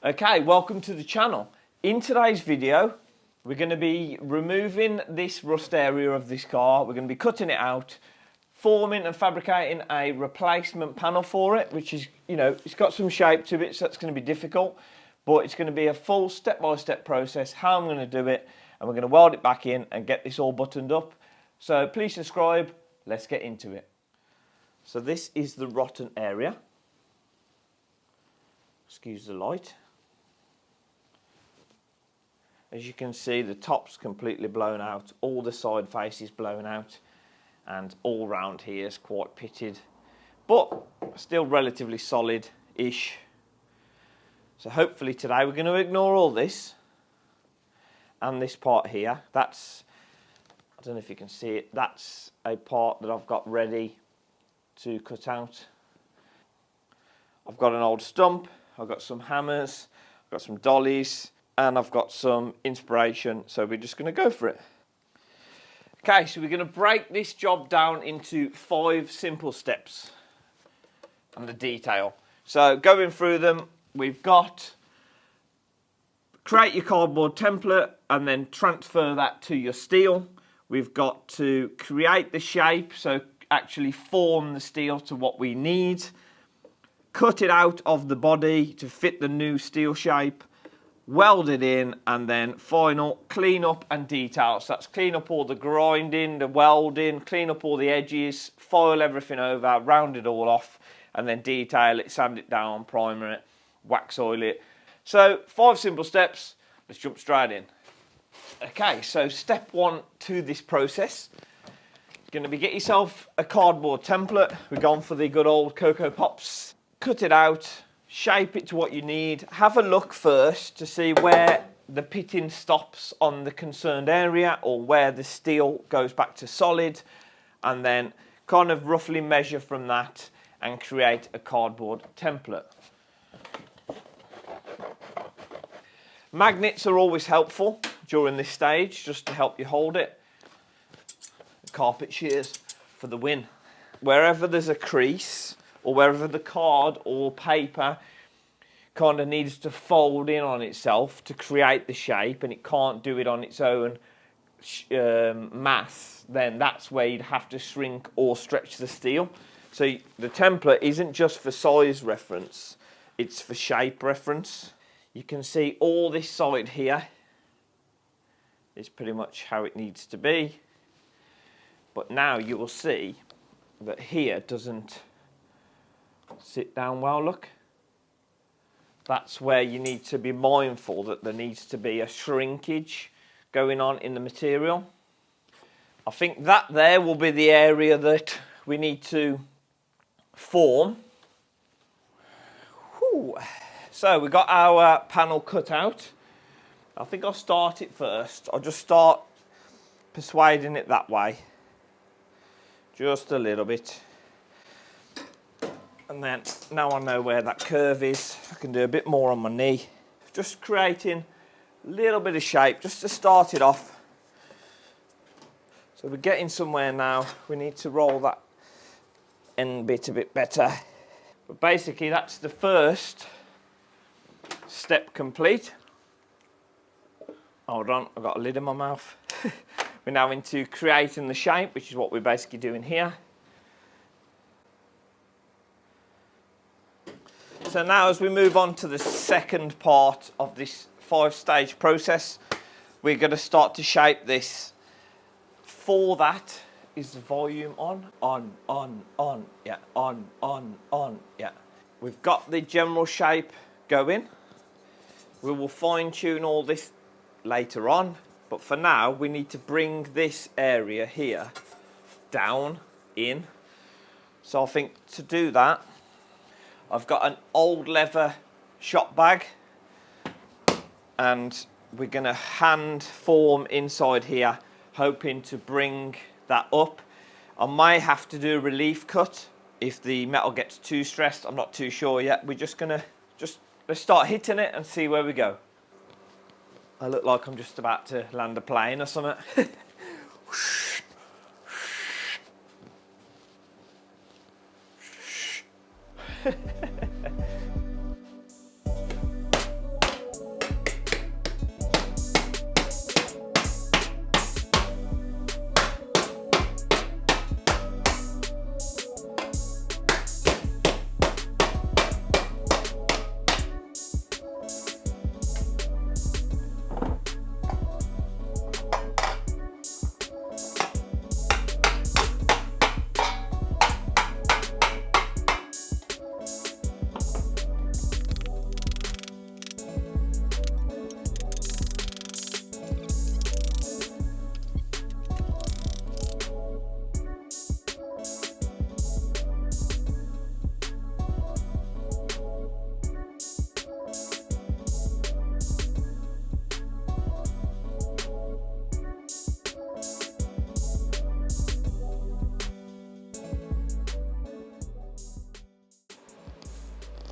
Okay, welcome to the channel. In today's video, we're going to be removing this rust area of this car. We're going to be cutting it out, forming and fabricating a replacement panel for it, which is, it's got some shape to it, so that's going to be difficult, but it's going to be a full step-by-step process, how I'm going to do it, and we're going to weld it back in and get this all buttoned up. So please subscribe, let's get into it. So this is the rotten area. Excuse the light. As you can see, the top's completely blown out, all the side face is blown out, and all round here is quite pitted, but still relatively solid-ish. So hopefully today we're going to ignore all this, and this part here, that's, I don't know if you can see it, that's a part that I've got ready to cut out. I've got an old stump, I've got some hammers, I've got some dollies, and I've got some inspiration, so we're just going to go for it. Okay, so we're going to break this job down into 5 simple steps and the detail. So going through them, we've got create your cardboard template and then transfer that to your steel. We've got to create the shape, so actually form the steel to what we need. Cut it out of the body to fit the new steel shape. Weld it in, and then final clean up and detail. So that's clean up all the grinding, the welding, clean up all the edges, foil everything over, round it all off, and then detail it, sand it down, primer it, wax oil it. So 5 simple steps. Let's jump straight in. Okay, so step 1 to this process is going to be get yourself a cardboard template. We're going for the good old Cocoa Pops. Cut it out. Shape it to what you need. Have a look first to see where the pitting stops on the concerned area or where the steel goes back to solid, and then kind of roughly measure from that and create a cardboard template. Magnets are always helpful during this stage just to help you hold it. Carpet shears for the win. Wherever there's a crease, or wherever the card or paper kind of needs to fold in on itself to create the shape, and it can't do it on its own mass, then that's where you'd have to shrink or stretch the steel. So the template isn't just for size reference, it's for shape reference. You can see all this side here is pretty much how it needs to be, but now you will see that here doesn't sit down well. Look, that's where you need to be mindful that there needs to be a shrinkage going on in the material. I think that there will be the area that we need to form. Whew. So we got our panel cut out. I think I'll start it first. I'll just start persuading it that way, just a little bit. And then, now I know where that curve is, I can do a bit more on my knee. Just creating a little bit of shape, just to start it off. So we're getting somewhere now. We need to roll that end bit a bit better. But basically, that's the first step complete. Hold on, I've got a lid in my mouth. We're now into creating the shape, which is what we're basically doing here. So now as we move on to the second part of this 5-stage process, we're going to start to shape this. For that is the volume on, yeah, on, yeah. We've got the general shape going. We will fine tune all this later on, but for now we need to bring this area here down in. So I think to do that, I've got an old leather shop bag, and we're going to hand form inside here, hoping to bring that up. I may have to do a relief cut if the metal gets too stressed. I'm not too sure yet. We're just going to let's start hitting it and see where we go. I look like I'm just about to land a plane or something.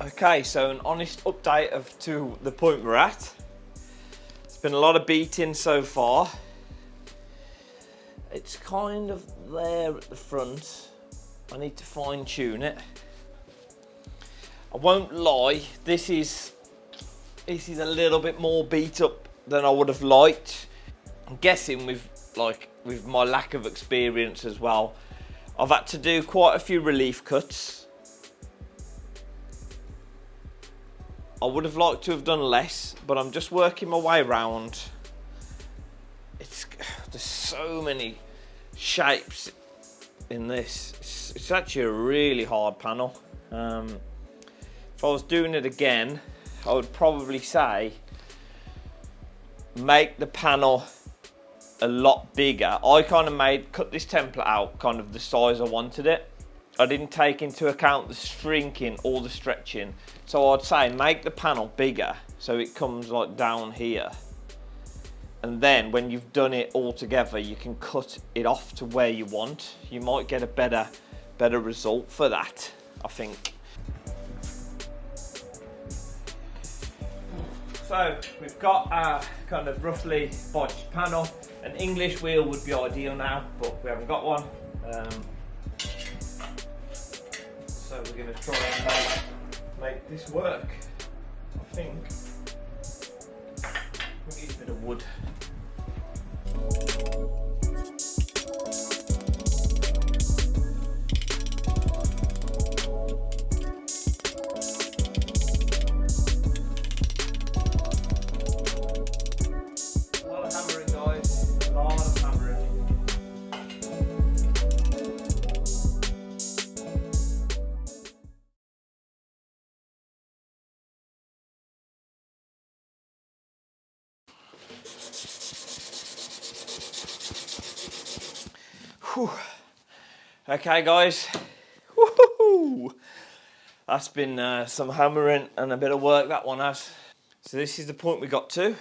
Okay, so an honest update to the point we're at. It's been a lot of beating so far. It's kind of there at the front. I need to fine tune it. I won't lie, this is a little bit more beat up than I would have liked. I'm guessing with my lack of experience as well, I've had to do quite a few relief cuts. I would have liked to have done less, but I'm just working my way around. There's so many shapes in this. It's actually a really hard panel. If I was doing it again, I would probably say make the panel a lot bigger. I kind of cut this template out kind of the size I wanted it. I didn't take into account the shrinking or the stretching. So I'd say make the panel bigger so it comes like down here. And then when you've done it all together, you can cut it off to where you want. You might get a better result for that, I think. So we've got our kind of roughly bodged panel. An English wheel would be ideal now, but we haven't got one. So we're going to try and make this work. I think we need a bit of wood. A lot of hammering, guys. A lot of hammering. Whew. Okay guys, woohoo! That's been some hammering and a bit of work that one has. So this is the point we got to.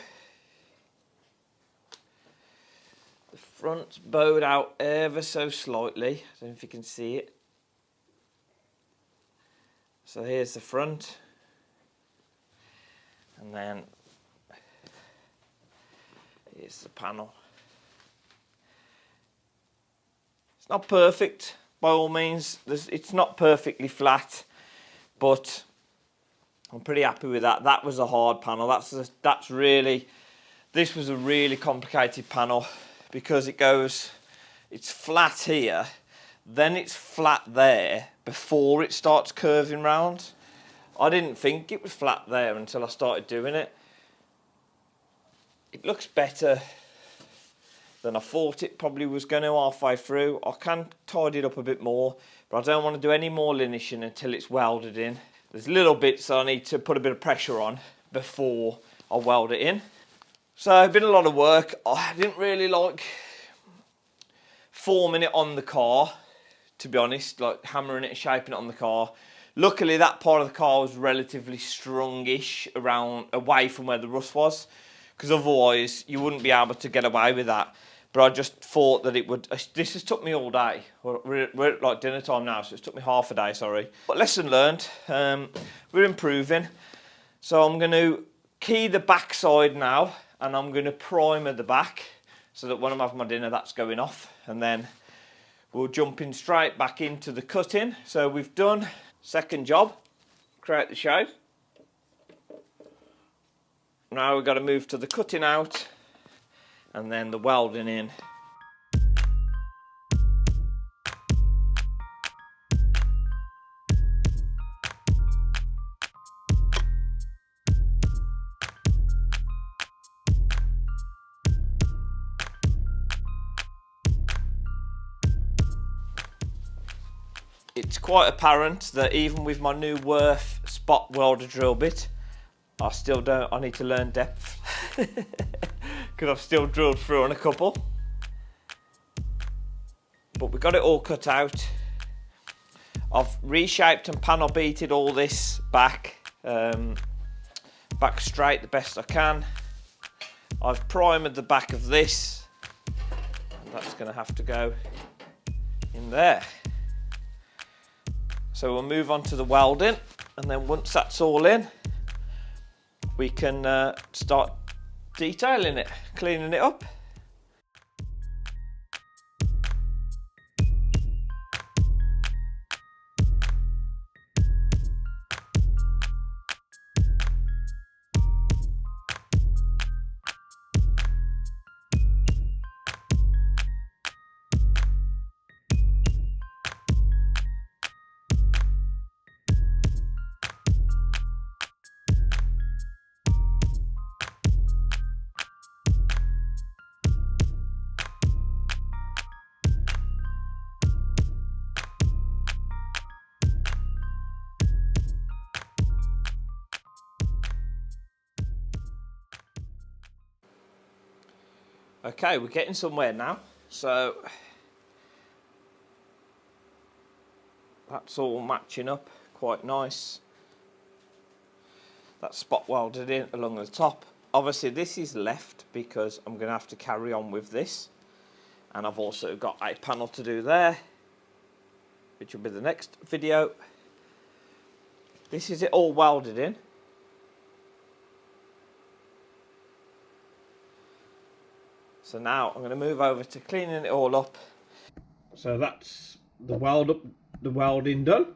The front's bowed out ever so slightly. I don't know if you can see it. So here's the front. And then here's the panel. Not perfect by all means. It's not perfectly flat, but I'm pretty happy with that. That was a hard panel. This was a really complicated panel because it's flat here, then it's flat there before it starts curving round. I didn't think it was flat there until I started doing it. It looks better than I thought it probably was going to halfway through. I can tidy it up a bit more, but I don't want to do any more linishing until it's welded in. There's little bits I need to put a bit of pressure on before I weld it in. So it's been a lot of work. I didn't really like forming it on the car, to be honest, like hammering it and shaping it on the car. Luckily that part of the car was relatively strongish away from where the rust was, because otherwise you wouldn't be able to get away with that. But I just thought that it would. This has took me all day. We're at like dinner time now, so it's took me half a day, sorry. But lesson learned, we're improving. So I'm going to key the back side now, and I'm going to primer the back, so that when I'm having my dinner that's going off. And then we'll jump in straight back into the cutting. So we've done second job, create the shape. Now we've got to move to the cutting out and then the welding in. It's quite apparent that even with my new Worth spot welder drill bit, I need to learn depth because I've still drilled through on a couple. But we got it all cut out. I've reshaped and panel beated all this back straight the best I can. I've primed the back of this, and that's going to have to go in there. So we'll move on to the welding. And then once that's all in, we can start detailing it, cleaning it up. Okay, we're getting somewhere now. So that's all matching up quite nice. That's spot welded in along the top. Obviously this is left because I'm going to have to carry on with this. And I've also got a panel to do there, which will be the next video. This is it all welded in. So now I'm going to move over to cleaning it all up. So that's the welding done.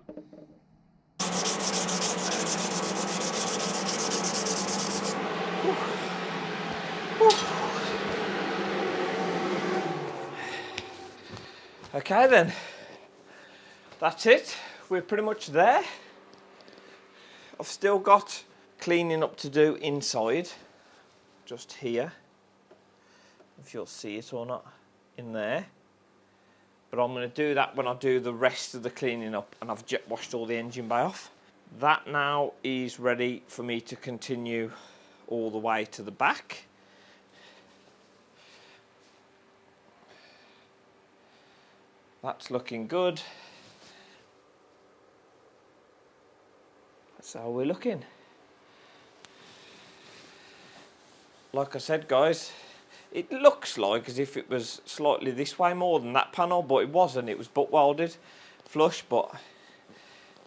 Okay then, that's it. We're pretty much there. I've still got cleaning up to do inside, just here. If you'll see it or not in there, but I'm going to do that when I do the rest of the cleaning up and I've jet washed all the engine bay off. That now is ready for me to continue all the way to the back. That's looking good. That's how we're looking. Like I said, guys, it looks like as if it was slightly this way more than that panel, but it wasn't. It was butt welded flush, but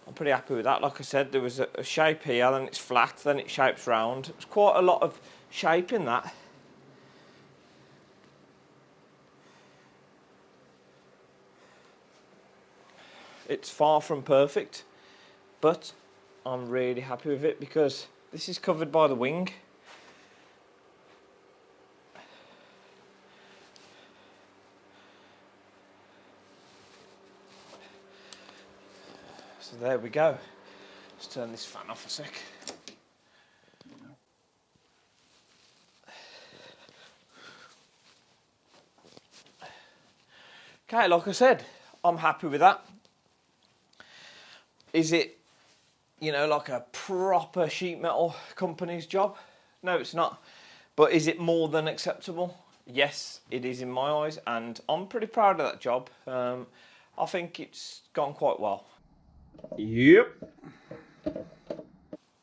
I'm pretty happy with that. Like I said, there was a shape here, then it's flat, then it shapes round. It's quite a lot of shape in that. It's far from perfect, but I'm really happy with it because this is covered by the wing. So there we go. Let's turn this fan off a sec. Okay, like I said, I'm happy with that. Is it, you know, like a proper sheet metal company's job? No, it's not. But is it more than acceptable? Yes, it is in my eyes, and I'm pretty proud of that job. I think it's gone quite well. Yep.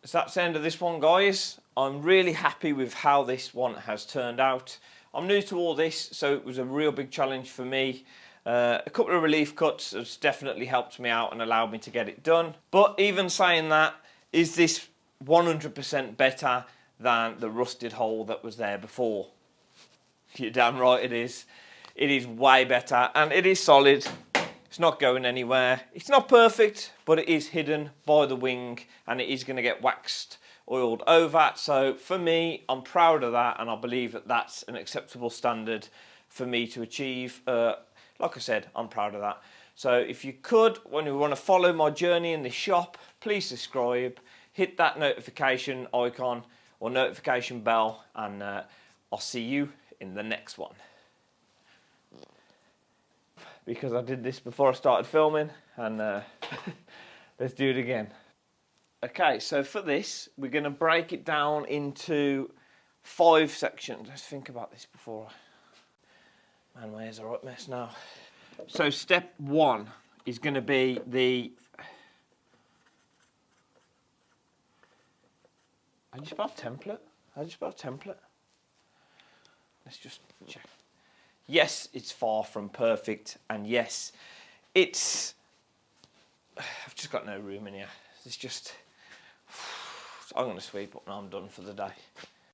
So that's the end of this one, guys. I'm really happy with how this one has turned out. I'm new to all this, so it was a real big challenge for me. A couple of relief cuts has definitely helped me out and allowed me to get it done. But even saying that, is this 100% better than the rusted hole that was there before? You're damn right it is. It is way better, and it is solid. It's not going anywhere. It's not perfect, but it is hidden by the wing, and it is going to get waxed, oiled over. So for me, I'm proud of that, and I believe that that's an acceptable standard for me to achieve. Like I said, I'm proud of that. So if you could, when you want to follow my journey in the shop, please subscribe, hit that notification icon or notification bell, and I'll see you in the next one. Because I did this before I started filming, and let's do it again. Okay, so for this, we're going to break it down into 5 sections. Let's think about this before man, my hair's a right mess now. So step 1 is going to be the... How do you spell template? How do you spell template? Let's just check. Yes, it's far from perfect, and yes, it's... I've just got no room in here. It's just... I'm going to sweep up and I'm done for the day.